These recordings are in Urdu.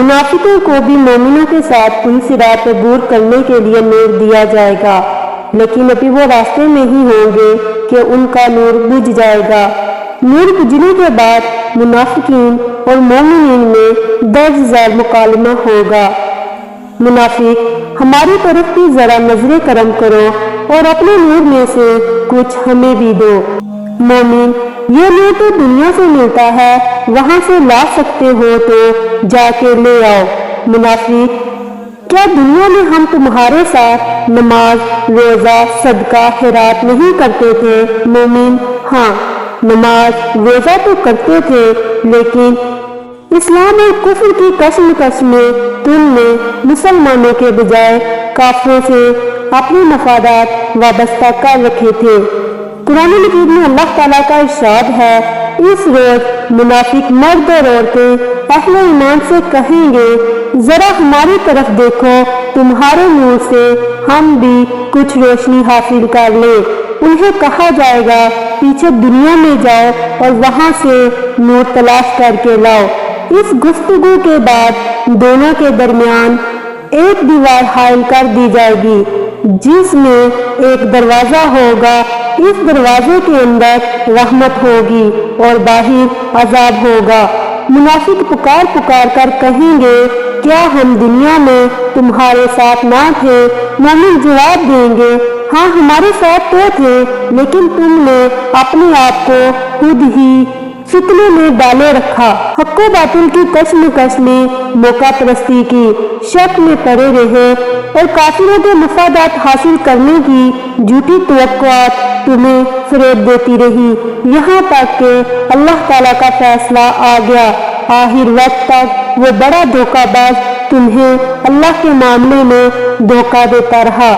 منافقوں کو بھی مومنوں کے ساتھ پل صراط عبور کرنے کے لیے نور دیا جائے گا، لیکن ابھی وہ راستے میں ہی ہوں گے کہ ان کا نور بجھ جائے گا۔ نور بجھنے کے بعد منافقین اور مومنین میں درج ذیل مکالمہ ہوگا۔ منافق: ہماری طرف بھی ذرا نظر کرم کرو اور اپنے نور میں سے کچھ ہمیں بھی دو۔ مومن: یہ نور تو دنیا سے ملتا ہے، وہاں سے لا سکتے ہو تو جا کے لے آؤ۔ منافق: کیا دنیا میں ہم تمہارے ساتھ نماز، روزہ، صدقہ، خیرات نہیں کرتے تھے؟ مومن: ہاں، نماز روزہ تو کرتے تھے، لیکن اسلام اور کفر کی کشمکش میں تم نے مسلمانوں کے بجائے کافروں سے اپنے مفادات وابستہ کر رکھے تھے۔ قرآن مجید میں اللہ تعالیٰ کا ارشاد ہے، اس روز منافق مرد اور عورتیں اہل ایمان سے کہیں گے، ذرا ہماری طرف دیکھو، تمہارے نور سے ہم بھی کچھ روشنی حاصل کر لیں۔ انہیں کہا جائے گا، پیچھے دنیا میں جاؤ اور وہاں سے نور تلاش کر کے لاؤ۔ اس گفتگو کے بعد دونوں کے درمیان ایک دیوار حائل کر دی جائے گی، جس میں ایک دروازہ ہوگا۔ اس دروازے کے اندر رحمت ہوگی اور باہر عذاب ہوگا۔ منافق پکار پکار کر کہیں گے، کیا ہم دنیا میں تمہارے ساتھ نہ تھے؟ مومن جواب دیں گے، ہاں ہمارے ساتھ تو تھے، لیکن تم نے اپنے آپ کو خود ہی فتنے میں ڈالے رکھا، حق و باطل کی کشمکش میں موقع پرستی کی شک میں پڑے رہے اور کافروں کے مفادات حاصل کرنے کی جھوٹی توقعات تمہیں فریب دیتی رہی، یہاں تک کہ اللہ تعالیٰ کا فیصلہ آ گیا۔ آخر وقت تک وہ بڑا دھوکہ باز تمہیں اللہ کے معاملے میں دھوکہ دیتا رہا۔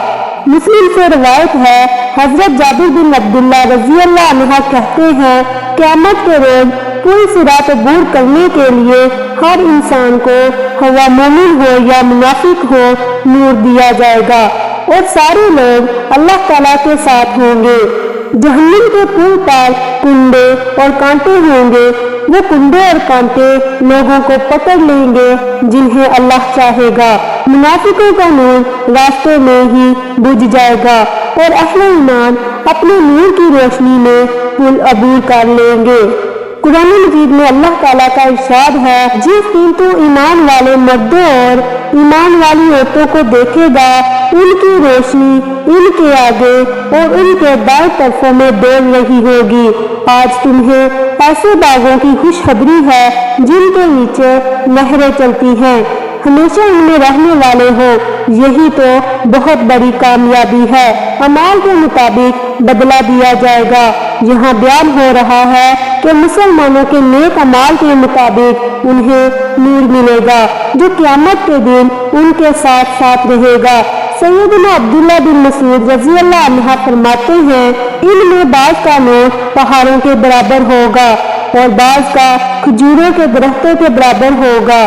مسلم سے روایت ہے، حضرت جابر بن عبداللہ رضی اللہ عنہ کہتے ہیں، قیامت کے روز پل صراط عبور کرنے کے لیے ہر انسان کو، خواہ مومن ہو یا منافق ہو، نور دیا جائے گا اور سارے لوگ اللہ تعالیٰ کے ساتھ ہوں گے۔ جہنم کے پل پر کنڈے اور کانٹے ہوں گے، وہ کنڈے اور کانٹے لوگوں کو پکڑ لیں گے جنہیں اللہ چاہے گا۔ منافقوں کا نور راستے میں ہی بجھ جائے گا اور اہل ایمان اپنے نور کی روشنی میں پل عبور کر لیں گے۔ قرآن مجید میں اللہ تعالیٰ کا ارشاد ہے، جس دن تو ایمان والے مردوں اور ایمان والی عورتوں کو دیکھے گا، ان کی روشنی ان کے آگے اور ان کے دائیں طرفوں میں دوڑ رہی ہوگی۔ آج تمہیں ایسے باغوں کی خوشخبری ہے جن کے نیچے نہریں چلتی ہیں، ہمیشہ ان میں رہنے والے ہو، یہی تو بہت بڑی کامیابی ہے۔ اعمال کے مطابق بدلہ دیا جائے گا۔ یہاں بیان ہو رہا ہے کہ مسلمانوں کے نیک اعمال کے مطابق انہیں نور ملے گا جو قیامت کے دن ان کے ساتھ ساتھ رہے گا۔ سیدنا عبداللہ بن مسعود رضی اللہ عنہ فرماتے ہیں، ان میں بعض کا نور پہاڑوں کے برابر ہوگا اور بعض کا کھجوروں کے درختوں کے برابر ہوگا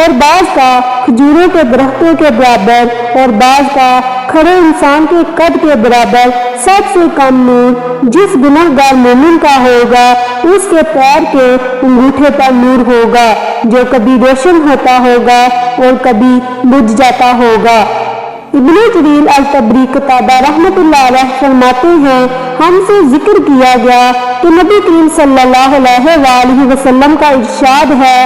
اور بعض کا کھجوروں کے درختوں کے برابر اور بعض کا کھڑے انسان کے قد کے برابر۔ سب سے کم نور جس گناہ گار مومن کا ہوگا، اس کے پیر کے انگوٹھے پر نور ہوگا جو کبھی روشن ہوتا ہوگا اور کبھی بجھ جاتا ہوگا۔ ابن جریر الطبری قتادہ رحمۃ اللہ علیہ فرماتے ہیں، ہم سے ذکر کیا گیا کہ نبی کریم صلی اللہ علیہ وآلہ وسلم کا ارشاد ہے،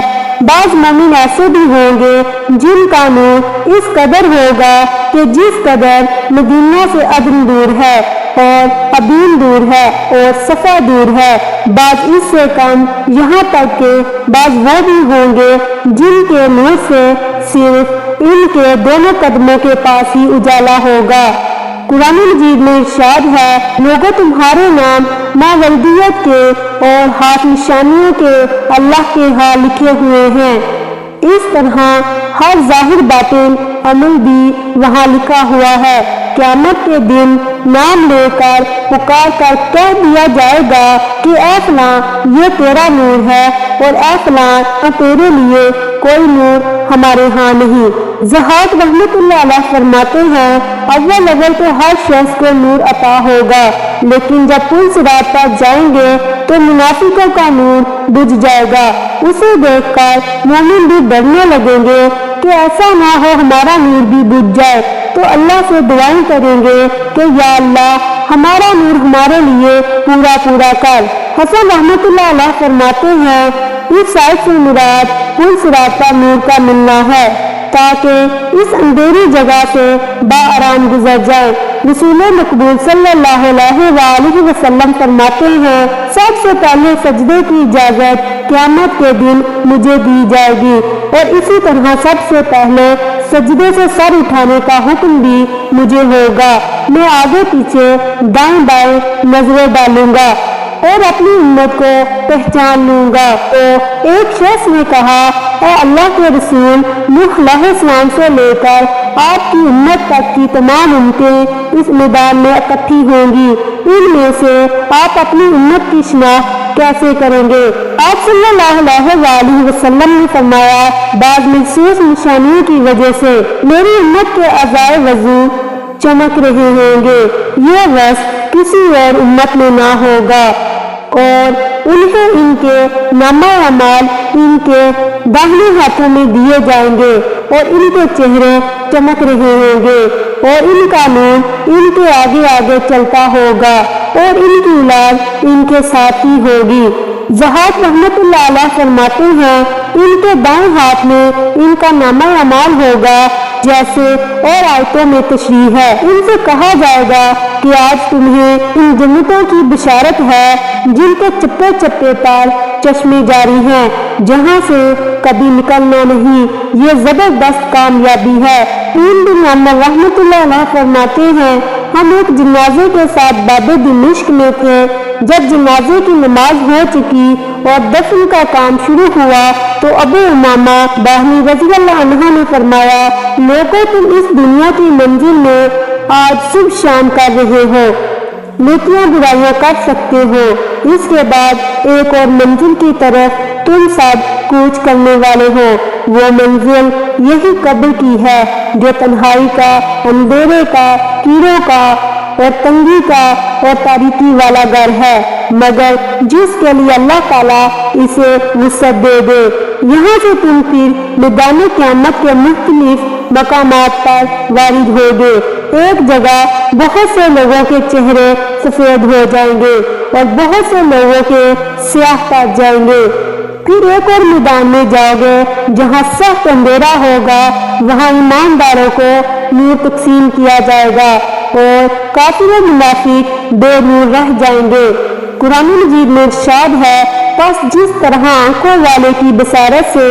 بعض مومن ایسے بھی ہوں گے جن کا نور اس قدر ہوگا کہ جس قدر مدینہ سے عدن دور ہے اور ابین دور ہے اور صفا دور ہے، بعض اس سے کم، یہاں تک کہ بعض وہ بھی ہوں گے جن کے نور سے صرف ان کے دونوں قدموں کے پاس ہی اجالا ہوگا۔ قرآن مجید میں ارشاد ہے، لوگوں تمہارے نام ماولدیت کے اور ہاتھ نشانیوں کے اللہ کے ہاں لکھے ہوئے ہیں۔ اس طرح ہر ظاہر باطن عمل بھی وہاں لکھا ہوا ہے۔ قیامت کے دن نام لے کر پکار کر کہہ دیا جائے گا کہ اے فلاں یہ تیرا نور ہے اور اے فلاں تیرے لیے کوئی نور ہمارے ہاں نہیں۔ ضحاک رحمت اللہ علیہ فرماتے ہیں اول تو ہر شخص کو نور عطا ہوگا، لیکن جب پل صراط پر جائیں گے تو منافقوں کا نور بجھ جائے گا۔ اسے دیکھ کر مومن بھی ڈرنے لگیں گے کہ ایسا نہ ہو ہمارا نور بھی بجھ جائے، تو اللہ سے دعائیں کریں گے کہ یا اللہ ہمارا نور ہمارے لیے پورا کر۔ حسن رحمت اللہ علیہ فرماتے ہیں اس آیت سے مراد پل صراط پر نور کا ملنا ہے تاکہ اس اندھیری جگہ سے بآرام گزر جائے۔ رسول مقبول صلی اللہ علیہ وآلہ وسلم فرماتے ہیں سب سے پہلے سجدے کی اجازت قیامت کے دن مجھے دی جائے گی، اور اسی طرح سب سے پہلے سجدے سے سر اٹھانے کا حکم بھی مجھے ہوگا۔ میں آگے پیچھے دائیں بائیں نظریں ڈالوں گا اور اپنی امت کو پہچان لوں گا۔ تو ایک شخص نے کہا اے اللہ کے رسول، نوح علیہ السلام سے لے کر آپ کی امت تک کی تمام امتیں اس میدان میں اکٹھی ہوں گی، ان میں سے آپ اپنی امت کی شناخت کیسے کریں گے؟ آپ صلی اللہ علیہ وآلہ وسلم نے فرمایا بعض مخصوص نشانیوں کی وجہ سے میری امت کے اعضائے وضو چمک رہے ہوں گے، یہ وصف کسی اور امت میں نہ ہوگا، اور انہیں ان کے نامہ اعمال ان کے داہنے ہاتھوں میں دیے جائیں گے، اور ان کے چہرے چمک رہے ہوں گے، اور ان کا نور ان کے آگے آگے چلتا ہوگا، اور ان کی اولاد ان کے ساتھ ہی ہوگی۔ ضحاک رحمت اللہ علیہ فرماتے ہیں ان کے دائیں ہاتھ میں ان کا نامہ اعمال ہوگا جیسے اور آیتوں میں تشریح ہے۔ ان سے کہا جائے گا کہ آج تمہیں ان جنتوں کی بشارت ہے جن کے چپے چپے پر چشمے جاری ہیں، جہاں سے کبھی نکلنا نہیں، یہ زبردست کامیابی ہے۔ تین بن عمر رحمت اللہ علیہ فرماتے ہیں ہم ایک جنازے کے ساتھ باب دمشق میں تھے، جب جنازے کی نماز ہو چکی اور دفن کا کام شروع ہوا تو ابو امامہ باہلی رضی اللہ عنہ نے فرمایا لوگوں تم اس دنیا کی منزل میں آج صبح شام کر رہے ہو، نیکیاں برائیاں کر سکتے ہو، اس کے بعد ایک اور منزل کی طرف تم سب کوچ کرنے والے ہو، وہ منزل یہی قبر کی ہے جو تنہائی کا، اندھیرے کا، کیڑوں کا اور تنگی کا اور تاریکی والا گھر ہے، مگر جس کے لیے اللہ تعالیٰ اسے وسعت دے دے۔ یہاں سے تم پھر میدان قیامت کے مختلف مقامات پر وارد ہوگے۔ ایک جگہ بہت سے لوگوں کے چہرے سفید ہو جائیں گے اور بہت سے لوگوں کے سیاہ پڑ جائیں گے۔ پھر ایک اور میدان میں جاؤ گے جہاں سخت اندھیرا ہوگا، وہاں ایمانداروں کو نور تقسیم کیا جائے گا اور کافر و منافق بے نور رہ جائیں گے۔ قرآن مجید میں ارشاد ہے پس جس طرح آنکھوں والے کی بصارت سے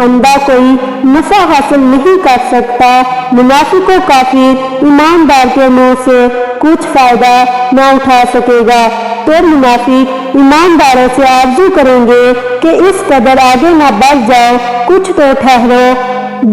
اندھا کوئی نفع حاصل نہیں کر سکتا، منافق و کافر ایماندار کے نور سے کچھ فائدہ نہ اٹھا سکے گا، تو منافق ایمانداروں سے آرزو کریں گے کہ اس قدر آگے نہ بڑھ جاؤ، کچھ تو ٹھہرو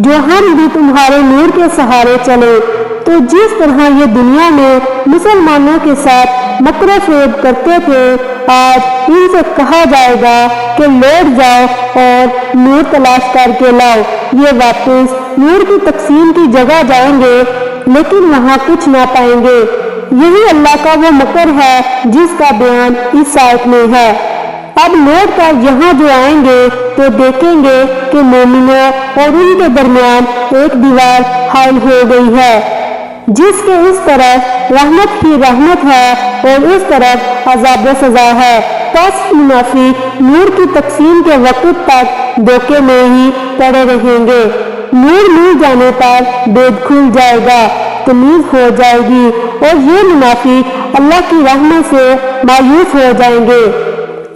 جو ہم بھی تمہارے نور کے سہارے چلے۔ تو جس طرح یہ دنیا میں مسلمانوں کے ساتھ مکر و فریب کرتے تھے، آج ان سے کہا جائے گا کہ لوٹ جاؤ اور نور تلاش کر کے لاؤ۔ یہ واپس نور کی تقسیم کی جگہ جائیں گے لیکن وہاں کچھ نہ پائیں گے۔ یہی اللہ کا وہ مکر ہے جس کا بیان اس آیت میں ہے۔ اب لوٹ کر یہاں جو آئیں گے تو دیکھیں گے کہ مومنوں اور ان کے درمیان ایک دیوار حائل ہو گئی ہے جس کے اس طرف رحمت ہی رحمت ہے اور اس طرف عذاب و سزا ہے۔ پس منافق نور کی تقسیم کے وقت تک دھوکے میں ہی پڑے رہیں گے، نور مل جانے پر بید کھل جائے گا، تمیز ہو جائے گی اور یہ منافق اللہ کی رحمت سے مایوس ہو جائیں گے۔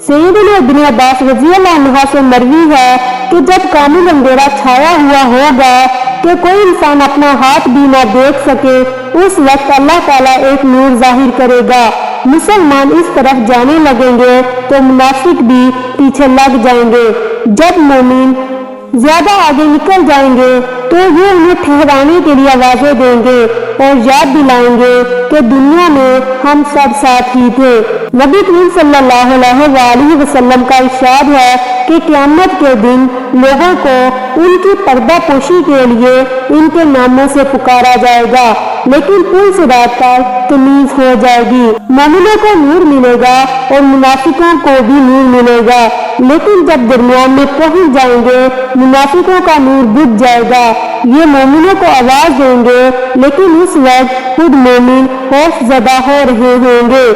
سیدنا ابن عباس رضی اللہ عنہ سے مروی ہے کہ جب کامل اندھیرا چھایا ہوا ہوگا کہ کوئی انسان اپنا ہاتھ بھی نہ دیکھ سکے، اس وقت اللہ تعالیٰ ایک نور ظاہر کرے گا، مسلمان اس طرف جانے لگیں گے تو منافق بھی پیچھے لگ جائیں گے۔ جب مومن زیادہ آگے نکل جائیں گے تو یہ انہیں ٹھہرانے کے لیے آوازیں دیں گے اور یاد دلائیں گے کہ دنیا میں ہم سب ساتھ ہی تھے۔ نبی کریم صلی اللہ علیہ وسلم کا ارشاد ہے کہ قیامت کے دن لوگوں کو ان کی پردہ پوشی کے لیے ان کے ناموں سے پکارا جائے گا، لیکن پل صراط پر تمیز ہو جائے گی۔ مومنوں کو نور ملے گا اور منافقوں کو بھی نور ملے گا، لیکن جب درمیان میں پہنچ جائیں گے منافقوں کا نور بجھ جائے گا۔ یہ مومنوں کو آواز دیں گے، لیکن اس وقت خود مومن خوف زدہ ہو رہے ہوں گے۔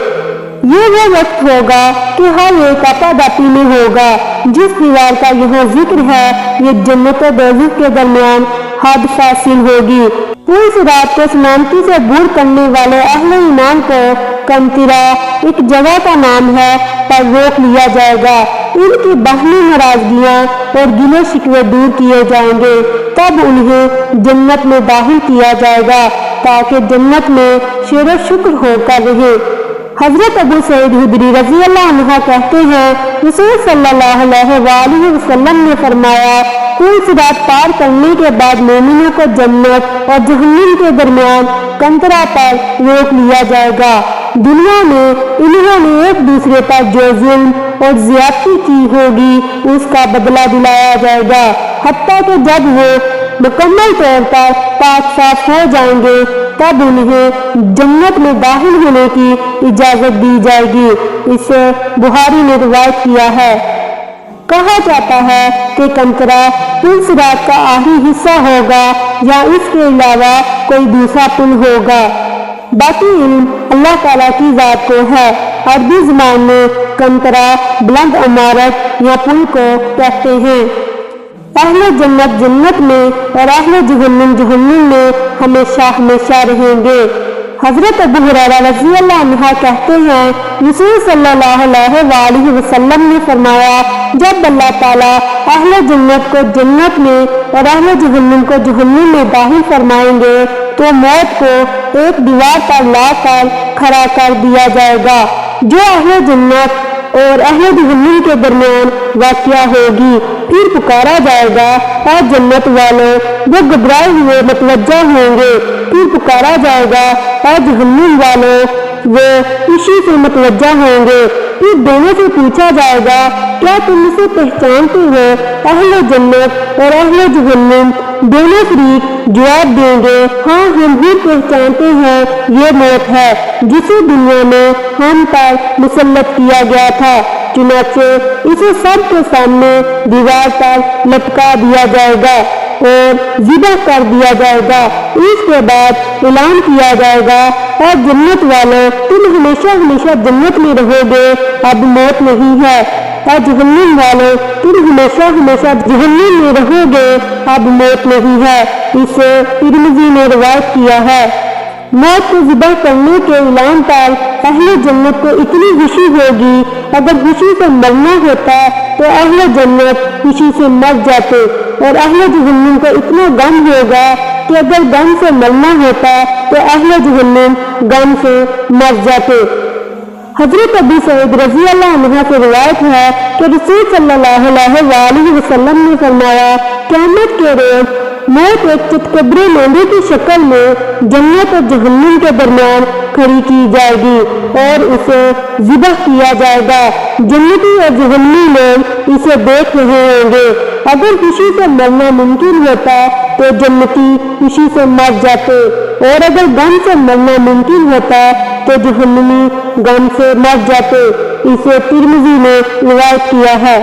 یہ وہ وقت ہوگا کہ ہر ایک آپا-داپی میں ہوگا۔ جس دیوار کا یہاں ذکر ہے یہ جنت و دوزخ کے درمیان حد فاصل ہوگی۔ پل صراط کو سلامتی سے عبور کرنے والے اہل ایمان کو کنترا ایک جگہ کا نام ہے پر روک لیا جائے گا۔ ان کی باہمی ناراضگیاں اور گلے شکوے دور کیے جائیں گے، تب انہیں جنت میں داخل کیا جائے گا تاکہ جنت میں شکر و شکر ہو کر رہے۔ حضرت ابو سعید خدری رضی اللہ عنہ کہتے ہیں رسول صلی اللہ علیہ وسلم نے فرمایا پل صراط پار کرنے کے بعد مومنوں کو جنت اور جہنم کے درمیان کنترا پر روک لیا جائے گا۔ دنیا میں انہوں نے ایک دوسرے پر جو ظلم اور زیادتی کی ہوگی اس کا بدلہ دلایا جائے گا، حتیٰ کہ جب وہ مکمل طور پر پاک صاف ہو جائیں گے تب انہیں جنت میں داخل ہونے کی اجازت دی جائے گی۔ اسے بخاری نے روایت کیا ہے۔ کہا جاتا ہے کہ کنترا پل صراط کا آخری حصہ ہوگا یا اس کے علاوہ کوئی دوسرا پل ہوگا۔ باقی علم اللہ تعالیٰ کی ذات کو ہے۔ عربی زبان میں کنترا بلند عمارت یا پل کو کہتے ہیں۔ اہل جنت جنت میں اور اہل جہنم جہنم میں ہمیشہ ہمیشہ رہیں گے۔ حضرت ابو ہریرہ رضی اللہ عنہ کہتے ہیں رسول صلی اللہ علیہ وسلم نے فرمایا جب اللہ تعالیٰ اہل جنت کو جنت میں اور اہل جہنم کو جہنم میں داخل فرمائیں گے تو موت کو ایک دیوار پر لا کر کھڑا کر دیا جائے گا جو اہل جنت اور اہل جہنم کے درمیان واقع ہوگی۔ پھر پکارا جائے گا اور جنت والے وہ گھبرائے ہوئے متوجہ ہوں گے، پھر پکارا جائے گا اور جہنم والے وہ خوشی سے متوجہ ہوں گے۔ پھر دونوں سے پوچھا جائے گا کیا تم اسے پہچانتے ہو؟ اہل جنت اور اہل جہنم دونوں فریق جواب دیں گے ہاں ہم بھی پہچانتے ہیں، یہ موت ہے جسے دنیا میں ہم پر مسلط کیا گیا تھا۔ چنانچہ اسے سب کے سامنے دیوار پر لٹکا دیا جائے گا اور ذبح کر دیا جائے گا۔ اس کے بعد اعلان کیا جائے گا اور جنت والے تم ہمیشہ ہمیشہ جنت میں رہو گے، اب موت نہیں ہے، اور جہنم والے تم ہمیشہ ہمیشہ جہنم میں رہو گے، اب موت نہیں ہے۔ اسے ترمذی نے روایت کیا ہے۔ موت کو ذبح کرنے کے اعلان پر اہل جنت کو اتنی خوشی ہوگی، اگر خوشی سے مرنا ہوتا تو اہل جنت خوشی سے مر جاتے، اور اہل جہنم کو اتنا غم ہوگا کہ اگر غم سے مرنا ہوتا تو اہل جہنم غم سے مر جاتے۔ حضرت ابو سعید رضی اللہ عنہ سے روایت ہے کہ رسول صلی اللہ علیہ وسلم نے فرمایا قیامت کے روز موت ایک چتکبرے لونڈے کی شکل میں جنت اور جہنم کے درمیان کھڑی کی جائے گی اور اسے ذبح کیا جائے گا۔ جنتی اور جہنمی لوگ اسے دیکھ رہے ہوں گے۔ اگر خوشی سے مرنا ممکن ہوتا تو جنتی خوشی سے مر جاتے، اور اگر غم سے مرنا ممکن ہوتا تو جہنمی غم سے مر جاتے۔ اسے ترمذی نے روایت کیا ہے۔